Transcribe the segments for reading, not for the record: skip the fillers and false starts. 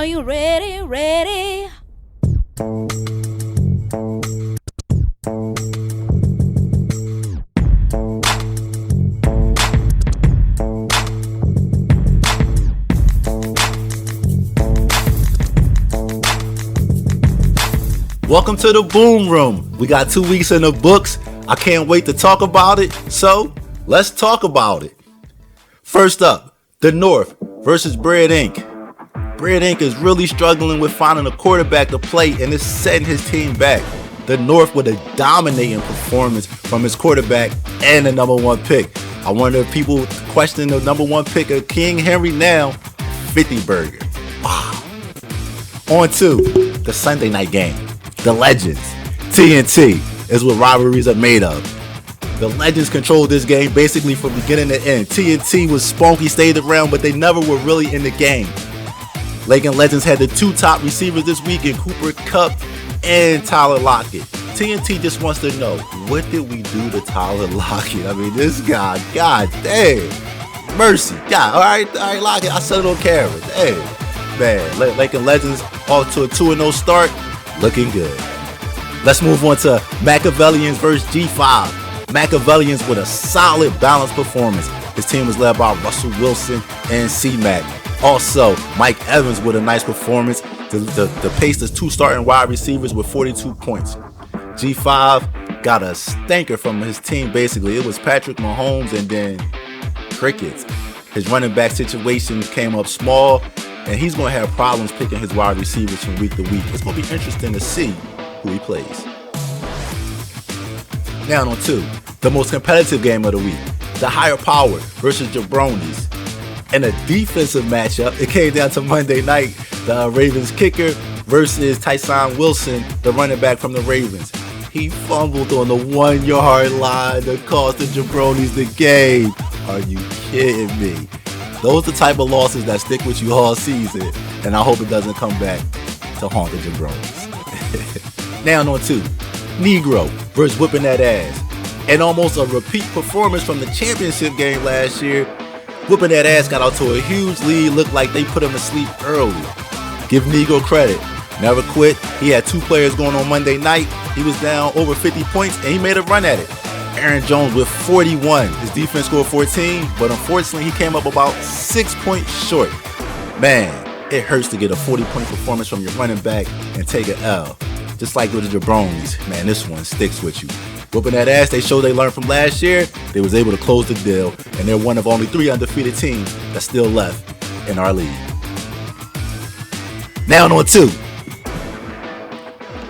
Are you ready, ready? Welcome to the Boom Room. We got 2 weeks in the books. I can't wait to talk about it. So let's talk about it. First up, the North versus Bread Inc. Bread Inc. is really struggling with finding a quarterback to play and is setting his team back. The North with a dominating performance from his quarterback and the number one pick. I wonder if people question the number one pick of King Henry now. 50 burger. Wow. On to the Sunday night game. The Legends. TNT is what rivalries are made of. The Legends controlled this game basically from beginning to end. TNT was spunky, stayed around, but they never were really in the game. Lakin Legends had the two top receivers this week in Cooper Kupp and Tyler Lockett. TNT just wants to know, what did we do to Tyler Lockett? I mean, this guy, god damn. Mercy. God, all right, Lockett, I said it on camera. Damn. Man, Lakin Legends off to a 2-0 start. Looking good. Let's move on to Machiavellians versus G5. Machiavellians with a solid, balanced performance. His team was led by Russell Wilson and C-Mac. Also, Mike Evans with a nice performance. The Pacers' two starting wide receivers with 42 points. G5 got a stinker from his team, basically. It was Patrick Mahomes and then crickets. His running back situation came up small, and he's going to have problems picking his wide receivers from week to week. It's going to be interesting to see who he plays. Now on to the most competitive game of the week. The Higher Power versus Jabronis. In a defensive matchup, it came down to Monday night. The Ravens kicker versus Tyson Wilson, the running back from the Ravens. He fumbled on the 1 yard line that cost the Jabronis the game. Are you kidding me? Those are the type of losses that stick with you all season, and I hope it doesn't come back to haunt the Jabronis. Now on to Negro versus Whoopin That Ass. And almost a repeat performance from the championship game last year. Whoopin That Ass got out to a huge lead, looked like they put him to sleep early. Give Negro credit. Never quit. He had two players going on Monday night. He was down over 50 points, and he made a run at it. Aaron Jones with 41. His defense scored 14, but unfortunately he came up about 6 points short. Man, it hurts to get a 40-point performance from your running back and take an L. Just like with the Jabronis, man, this one sticks with you. Whooping That Ass, they showed they learned from last year. They was able to close the deal, and they're one of only 3 undefeated teams that's still left in our league. Now on to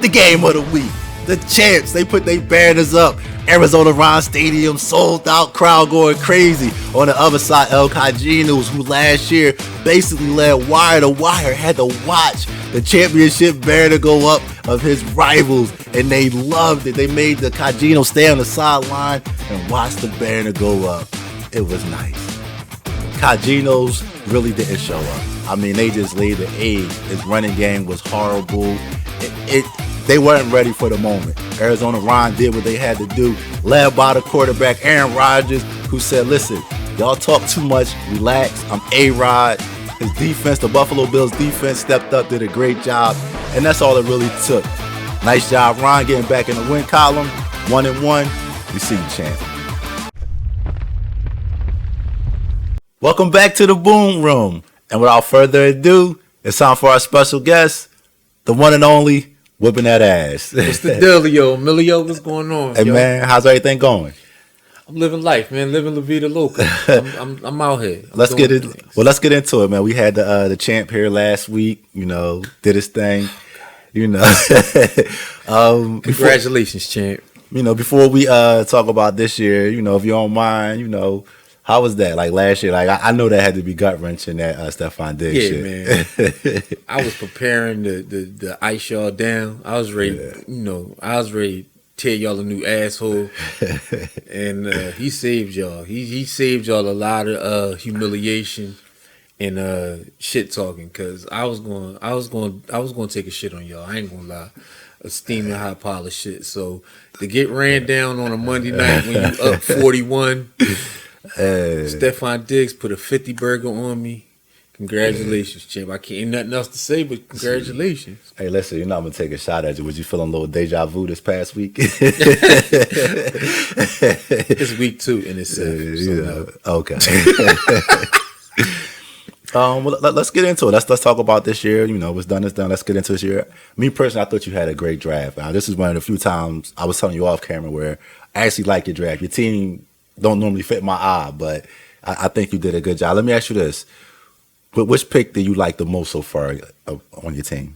the game of the week. The champs, they put their banners up. Arizona Ron Stadium, sold out, crowd going crazy. On the other side, El Cajinos, who last year basically led wire to wire, had to watch the championship banner go up of his rivals, and they loved it. They made the Cajinos stay on the sideline and watch the banner go up. It was nice. Cajinos really didn't show up. I mean, they just laid the egg. His running game was horrible. They weren't ready for the moment. Arizona Ron did what they had to do, led by the quarterback, Aaron Rodgers, who said, listen, y'all talk too much, relax, I'm A-Rod. His defense, the Buffalo Bills defense, stepped up, did a great job, and that's all it really took. Nice job, Ron, getting back in the win column, 1-1. We see you, champ. Welcome back to the Boom Room. And without further ado, it's time for our special guest, the one and only Whoopin That Ass. What's the dealio, Emilio? What's going on? Hey, yo? Man, how's everything going? I'm living life, man. Living La Vida Loca. I'm out here. Let's get into it, man. We had the champ here last week. You know, did his thing. You know, congratulations, champ. You know, before we talk about this year, you know, if you don't mind, you know, how was that? Like last year, like I know that had to be gut wrenching that Stephon Diggs shit. Man. I was preparing to ice y'all down. I was ready, I was ready to tear y'all a new asshole. And he saved y'all. He saved y'all a lot of humiliation and shit talking, because I was going to take a shit on y'all. I ain't gonna lie. A steaming hot pile of shit. So to get ran down on a Monday night when you up 41. Stephon Diggs put a 50 burger on me. Congratulations, champ. I can't nothing else to say but congratulations. Hey, listen, you know I'm gonna take a shot at you. Was you feeling a little deja vu this past week? It's week 2 in itself. So no. Okay. Well, let's get into it. Let's talk about this year. You know, what's done is done. Let's get into this year. Me personally, I thought you had a great draft. This is one of the few times I was telling you off camera where I actually like your draft. Your team don't normally fit my eye, but I think you did a good job. Let me ask you this: which pick do you like the most so far on your team?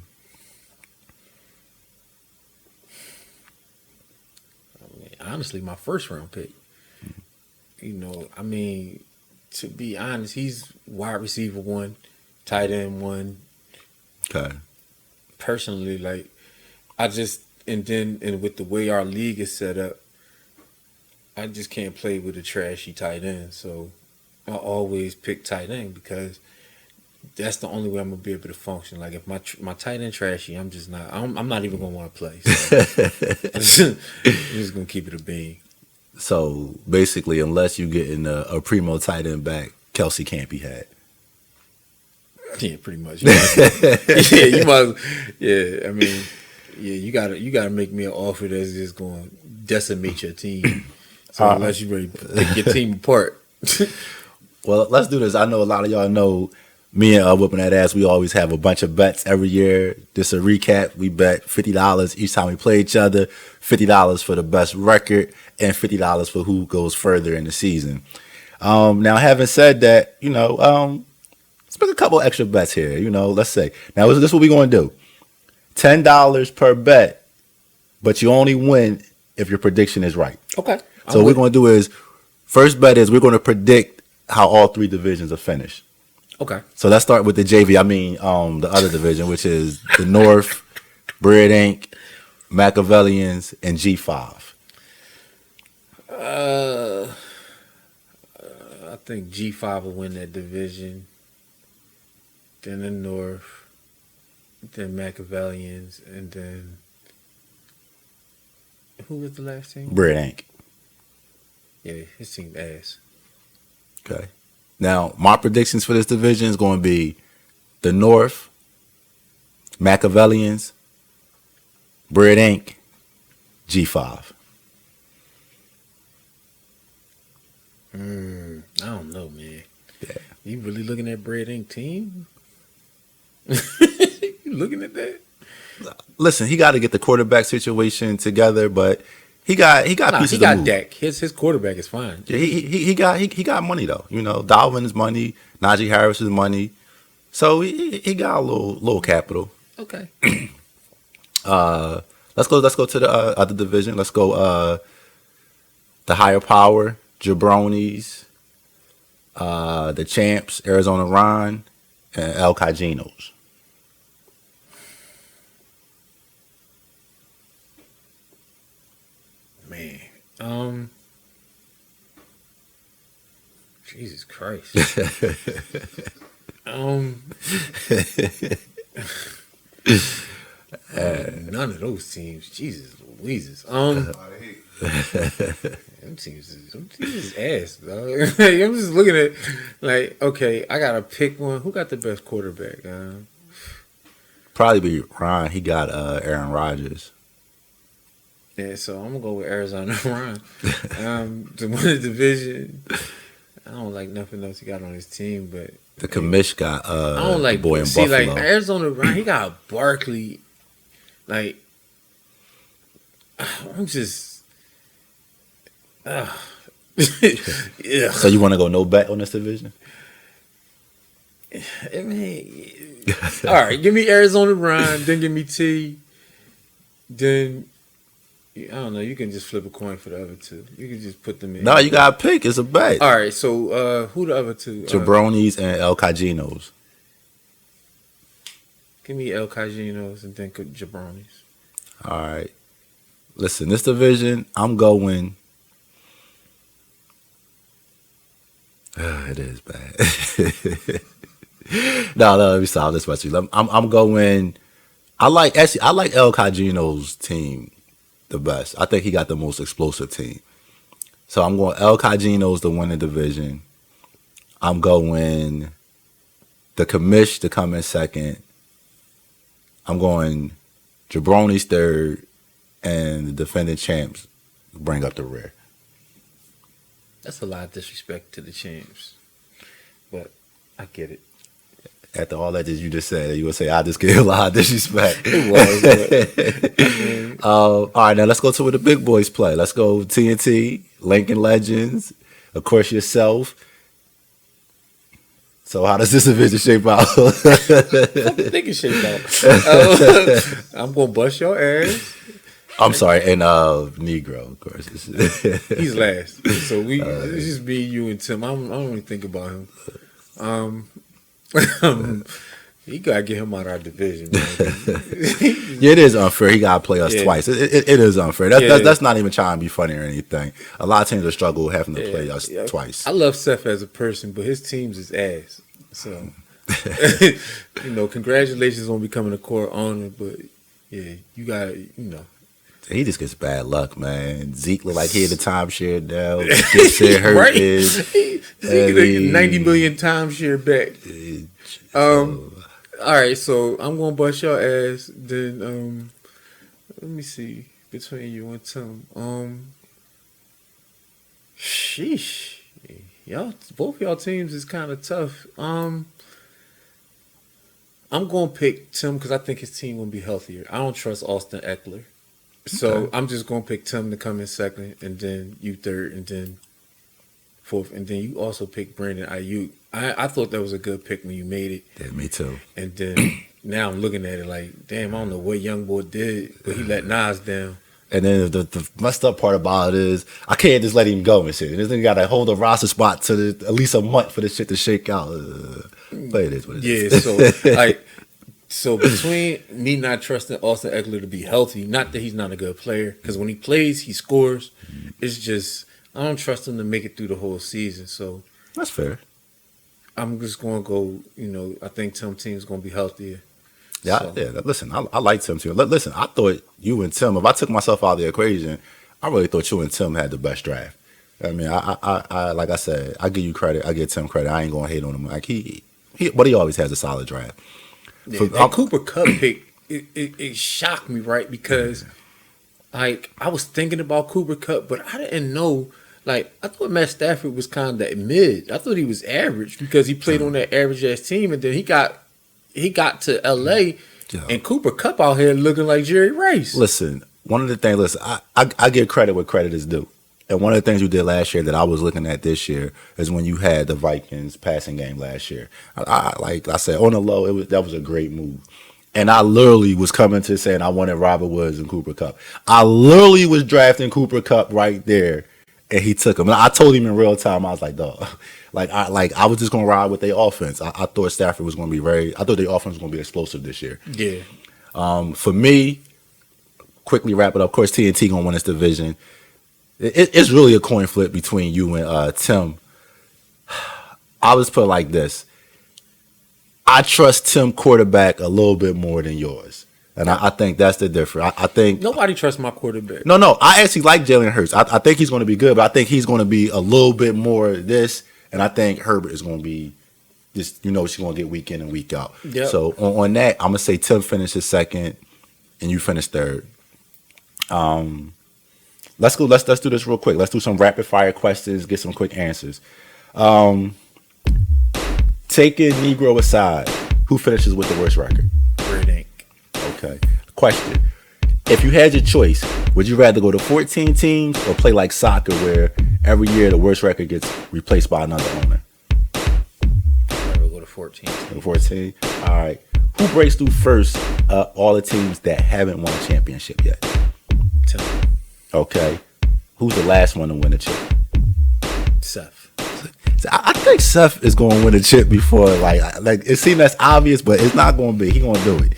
Honestly, my first round pick. You know, I mean, to be honest, he's wide receiver 1, tight end 1. Okay. Personally, like, and with the way our league is set up, I just can't play with a trashy tight end. So I always pick tight end because that's the only way I'm gonna be able to function. Like if my tight end trashy, I'm just not. I'm not even gonna want to play. So I'm just gonna keep it a bean. So basically, unless you get in a primo tight end back, Kelsey can't be had. Yeah, pretty much. You might. Yeah, I mean, yeah, you gotta make me an offer that's just going to decimate your team. So unless you ready to pick your team apart. Well, let's do this. I know a lot of y'all know me and Whoopin That Ass. We always have a bunch of bets every year. Just a recap: we bet $50 each time we play each other. $50 for the best record, and $50 for who goes further in the season. Now, having said that, you know, let's make a couple extra bets here. You know, let's say now this is what we're going to do: $10 per bet, but you only win if your prediction is right. Okay. So what we're going to do is, first bet is we're going to predict how all 3 divisions are finished. Okay. So let's start with the JV. I mean, the other division, which is the North, Bread Inc., Machiavellians, and G5. I think G5 will win that division. Then the North, then Machiavellians, and then who was the last team? Bread Inc. Yeah, his team ass. Okay. Now, my predictions for this division is going to be the North, Machiavellians, Bread Inc., G5. I don't know, man. Yeah. You really looking at Bread Inc. team? You looking at that? Listen, he got to get the quarterback situation together, but he got pieces. He got Dak. His quarterback is fine. Yeah, he got money though. You know, Dalvin's money, Najee Harris's money, so he got a little capital. Okay. Let's go to the other division. Let's go the higher power, Jabronis, the champs, Arizona Ron, and El Cajinos. Man, Jesus Christ. None of those teams. Jesus Louises. Them teams is ass, dog. I'm just looking at like, okay, I gotta pick one. Who got the best quarterback? Probably be Ron. He got Aaron Rodgers. Yeah, so I'm gonna go with Arizona Ron. To win the division. I don't like nothing else he got on his team, but the commish got I don't like the boy in Buffalo. Like Arizona Ron, he got Barkley. Like I'm just yeah. So you want to go no bet on this division? I mean, all right, give me Arizona Ron, then give me T, then I don't know. You can just flip a coin for the other 2. You can just put them in. No, you got to pick. It's a bet. All right, so who the other 2? Jabronis and El Cajinos. Give me El Cajinos and then Jabronis. All right. Listen, this division, I'm going. It is bad. No, let me stop this much. I'm going. I like El Cagino's team the best. I think he got the most explosive team. So I'm going El Caginos to win the division. I'm going the commish to come in second. I'm going Jabroni's third, and the defending champs bring up the rear. That's a lot of disrespect to the champs, but I get it. After all that you just said, you would say I just get a lot of disrespect. It was. All right, now let's go to where the big boys play. Let's go TNT, Lincoln Legends, of course yourself. So how does this division shape out? Think it shape out. I'm gonna bust your ass. I'm sorry, and Negro, of course. He's last. So it's just me, you, and Tim. I don't even think about him. You gotta get him out of our division, man. Yeah, it is unfair. He gotta play us twice. It is unfair. That's not even trying to be funny or anything. A lot of teams will struggle having to play us twice. I love Seth as a person, but his team's his ass. So, congratulations on becoming a court owner. But yeah, you got He just gets bad luck, man. Zeke look like he had the timeshare now. Gibson hurt right? is. Zeke get 90 million timeshare back. All right, so I'm gonna bust your ass. Then let me see between you and Tim. Sheesh, both y'all teams is kind of tough. I'm gonna pick Tim because I think his team will be healthier. I don't trust Austin Eckler. So I'm just gonna pick Tim to come in second, and then you third, and then fourth, and then you also pick Brandon Ayuk. I thought that was a good pick when you made it. Yeah, me too. And then now I'm looking at it like, damn, I don't know what young boy did, but he let Nas down. And then the messed up part about it is I can't just let him go and shit. This nigga got to hold a roster spot to at least a month for this shit to shake out. But it is what it is. Yeah, so between me not trusting Austin Eckler to be healthy, not that he's not a good player, because when he plays, he scores. It's just I don't trust him to make it through the whole season. So that's fair. I'm just going to go, I think Tim's team's going to be healthier. Yeah, So. Listen, I like Tim too. Listen, I thought you and Tim, if I took myself out of the equation, I really thought you and Tim had the best draft. I mean, I like I said, I give you credit. I give Tim credit. I ain't going to hate on him. Like but he always has a solid draft. Yeah, that Cooper Cup pick, it shocked me, right? Because, I was thinking about Cooper Cup, but I didn't know. I thought Matt Stafford was kind of that mid. I thought he was average because he played on that average-ass team, and then he got to L.A., and Cooper Cup out here looking like Jerry Rice. Listen, one of the things, I give credit where credit is due. And one of the things you did last year that I was looking at this year is when you had the Vikings passing game last year. Like I said, on the low, that was a great move. And I literally was coming to saying I wanted Robert Woods and Cooper Cup. I literally was drafting Cooper Cup right there. And he took him. And I told him in real time, I was like, dog, I was just gonna ride with their offense. I thought Stafford was gonna be I thought their offense was gonna be explosive this year. Yeah. For me, quickly wrap it up. Of course, TNT gonna win this division. It's really a coin flip between you and Tim. I was put it like this. I trust Tim quarterback a little bit more than yours. And I think that's the difference. I think nobody trusts my quarterback. No. I actually like Jalen Hurts. I think he's going to be good, but I think he's going to be a little bit more this. And I think Herbert is going to be just, she's going to get week in and week out. Yep. So on that, I'm going to say Tim finishes second, and you finish third. Let's go. Let's do this real quick. Let's do some rapid fire questions. Get some quick answers. Taking Negro aside, who finishes with the worst record? Red Ink. Okay. Question. If you had your choice, would you rather go to 14 teams or play like soccer where every year the worst record gets replaced by another owner? I'd rather go to 14. 14? All right. Who breaks through first all the teams that haven't won a championship yet? Tim. Okay. Who's the last one to win a chip? Seth. So I think Seth is going to win a chip before, like it seems that's obvious, but it's not going to be. He's going to do it.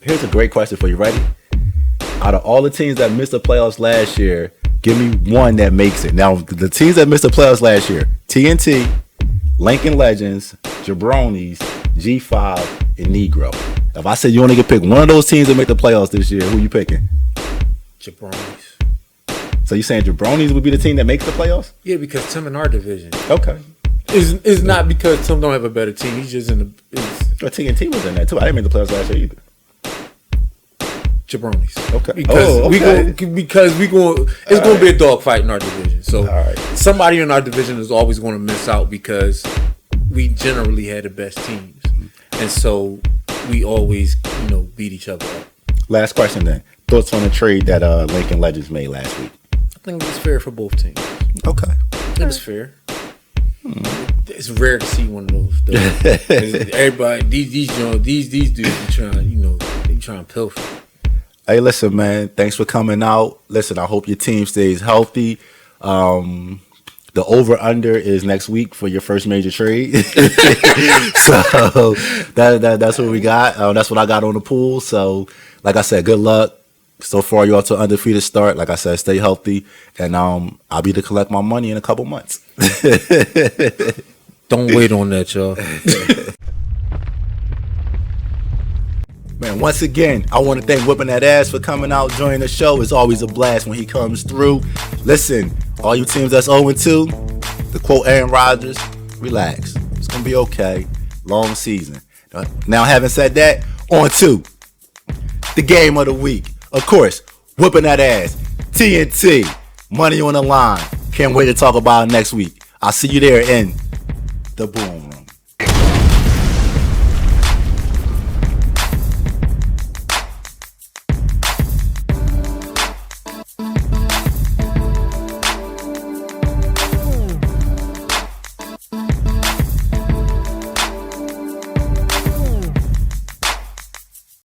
Here's a great question for you. Ready? Out of all the teams that missed the playoffs last year, give me one that makes it. Now, the teams that missed the playoffs last year, TNT, Lincoln Legends, Jabronis, G5, and Negro. If I said you only can pick one of those teams that make the playoffs this year, who you picking? Jabronis. So you saying Jabronis would be the team that makes the playoffs? Yeah, because Tim in our division. Okay. It's not because Tim don't have a better team. He's just in the TNT was in there too. I didn't make the playoffs last year either. jabronis. Okay. Because we going it's going to be a dogfight in our division. So right. somebody in our division is always going to miss out because we generally had the best teams, and so we always beat each other up. Last question then. Thoughts on the trade that Lincoln Legends made last week? I think it was fair for both teams. Okay. It was fair. It's rare to see one of those. Everybody, these dudes be trying, they trying to pilfer. Hey, listen, man. Thanks for coming out. Listen, I hope your team stays healthy. The over-under is next week for your first major trade. So that's what we got. That's what I got on the pool. So, like I said, good luck. So far, you're off to an undefeated start. Like I said, stay healthy. And I'll be to collect my money in a couple months. Don't wait on that, y'all. Man, once again, I want to thank Whoopin That Ass for coming out, joining the show. It's always a blast when he comes through. Listen, all you teams that's 0-2, to quote Aaron Rodgers, relax. It's going to be okay. Long season. Now, having said that, on to the game of the week. Of course, Whoopin That Ass, TNT, money on the line. Can't wait to talk about it next week. I'll see you there in the Boom Room.